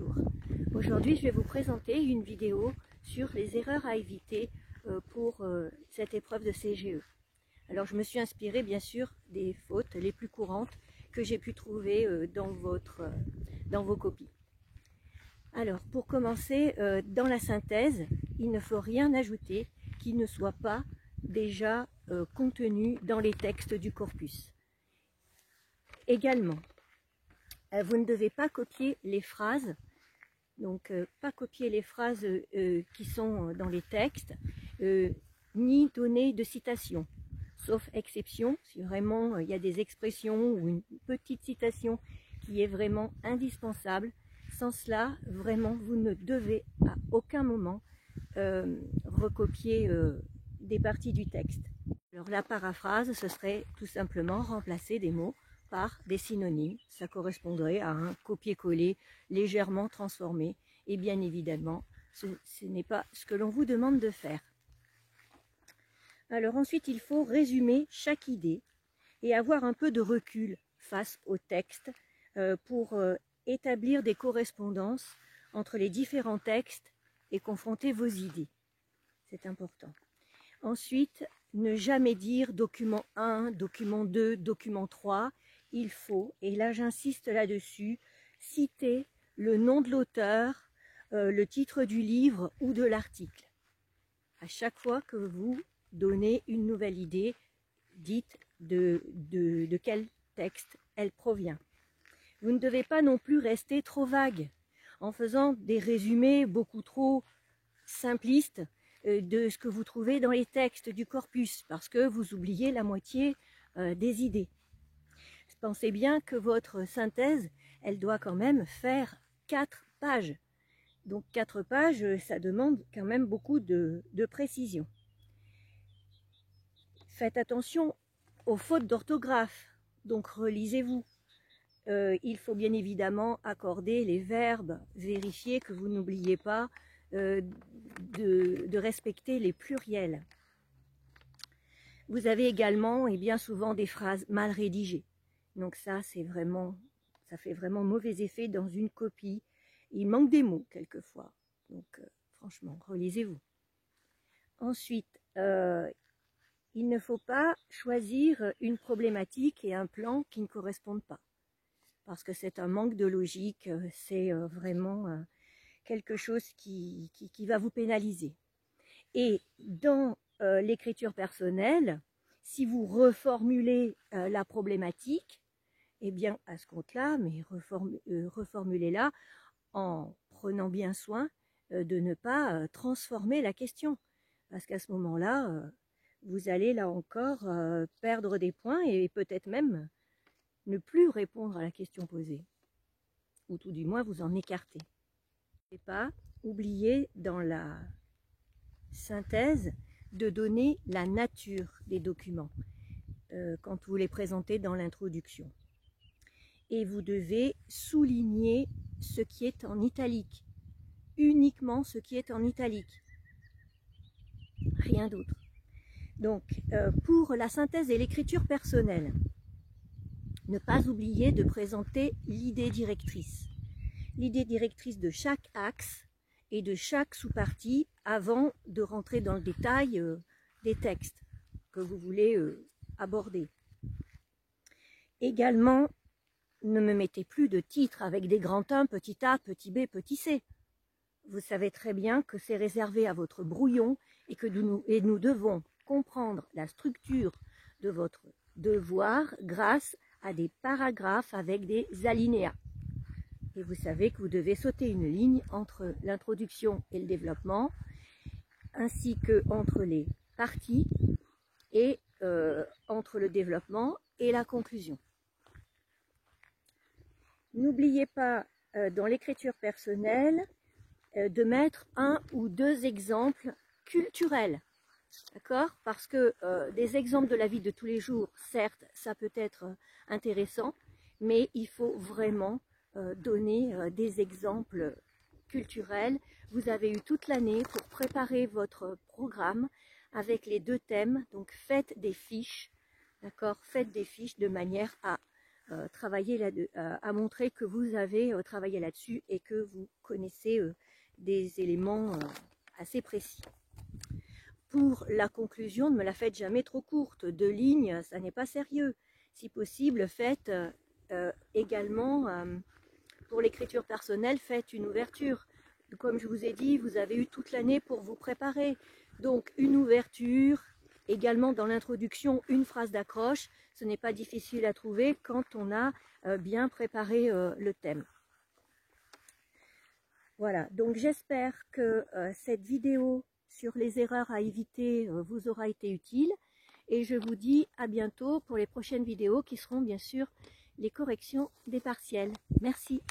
Bonjour, aujourd'hui je vais vous présenter une vidéo sur les erreurs à éviter pour cette épreuve de CGE. Alors je me suis inspirée bien sûr des fautes les plus courantes que j'ai pu trouver dans vos copies. Alors pour commencer, dans la synthèse, il ne faut rien ajouter qui ne soit pas déjà contenu dans les textes du corpus. Également, vous ne devez pas copier les phrases, donc pas copier les phrases qui sont dans les textes, ni donner de citation, sauf exception, si vraiment il y a des expressions ou une petite citation qui est vraiment indispensable. Sans cela, vraiment, vous ne devez à aucun moment recopier des parties du texte. Alors la paraphrase, ce serait tout simplement remplacer des mots par des synonymes. Ça correspondrait à un copier-coller légèrement transformé. Et bien évidemment, ce n'est pas ce que l'on vous demande de faire. Alors ensuite, il faut résumer chaque idée et avoir un peu de recul face au texte pour établir des correspondances entre les différents textes et confronter vos idées. C'est important. Ensuite, ne jamais dire document 1, document 2, document 3. Il faut, et là j'insiste là-dessus, citer le nom de l'auteur, le titre du livre ou de l'article. À chaque fois que vous donnez une nouvelle idée, dites de quel texte elle provient. Vous ne devez pas non plus rester trop vague en faisant des résumés beaucoup trop simplistes de ce que vous trouvez dans les textes du corpus, parce que vous oubliez la moitié des idées. Pensez bien que votre synthèse, elle doit quand même faire 4 pages. Donc 4 pages, ça demande quand même beaucoup de précision. Faites attention aux fautes d'orthographe, donc relisez-vous. Il faut bien évidemment accorder les verbes, vérifier que vous n'oubliez pas de respecter les pluriels. Vous avez également et bien souvent des phrases mal rédigées. Donc ça fait vraiment mauvais effet dans une copie. Il manque des mots quelquefois. Donc franchement, relisez-vous. Ensuite, il ne faut pas choisir une problématique et un plan qui ne correspondent pas. Parce que c'est un manque de logique, c'est vraiment quelque chose qui va vous pénaliser. Et dans l'écriture personnelle, si vous reformulez la problématique, eh bien à ce compte-là, mais reformulez-la en prenant bien soin de ne pas transformer la question. Parce qu'à ce moment-là, vous allez là encore perdre des points et peut-être même ne plus répondre à la question posée. Ou tout du moins vous en écarter. Et pas oublier dans la synthèse de donner la nature des documents quand vous les présentez dans l'introduction. Et vous devez souligner ce qui est en italique, uniquement ce qui est en italique, rien d'autre. Donc pour la synthèse et l'écriture personnelle, ne pas oublier de présenter l'idée directrice de chaque axe et de chaque sous-partie avant de rentrer dans le détail des textes que vous voulez aborder. Également, ne me mettez plus de titres avec des grands 1, petit a, petit b, petit c. Vous savez très bien que c'est réservé à votre brouillon et que nous devons comprendre la structure de votre devoir grâce à des paragraphes avec des alinéas. Et vous savez que vous devez sauter une ligne entre l'introduction et le développement, ainsi que entre les parties et entre le développement et la conclusion. N'oubliez pas dans l'écriture personnelle de mettre 1 ou 2 exemples culturels. D'accord? Parce que des exemples de la vie de tous les jours, certes, ça peut être intéressant, mais il faut vraiment donner des exemples culturels. Vous avez eu toute l'année pour préparer votre programme avec les 2 thèmes, donc faites des fiches, d'accord? Faites des fiches de manière à à montrer que vous avez travaillé là-dessus et que vous connaissez des éléments assez précis. Pour la conclusion, ne me la faites jamais trop courte. 2 lignes, ça n'est pas sérieux. Si possible, faites également, pour l'écriture personnelle, faites une ouverture. Comme je vous ai dit, vous avez eu toute l'année pour vous préparer. Donc, une ouverture, également dans l'introduction, une phrase d'accroche. Ce n'est pas difficile à trouver quand on a bien préparé le thème. Voilà, donc j'espère que cette vidéo sur les erreurs à éviter vous aura été utile. Et je vous dis à bientôt pour les prochaines vidéos qui seront bien sûr les corrections des partiels. Merci.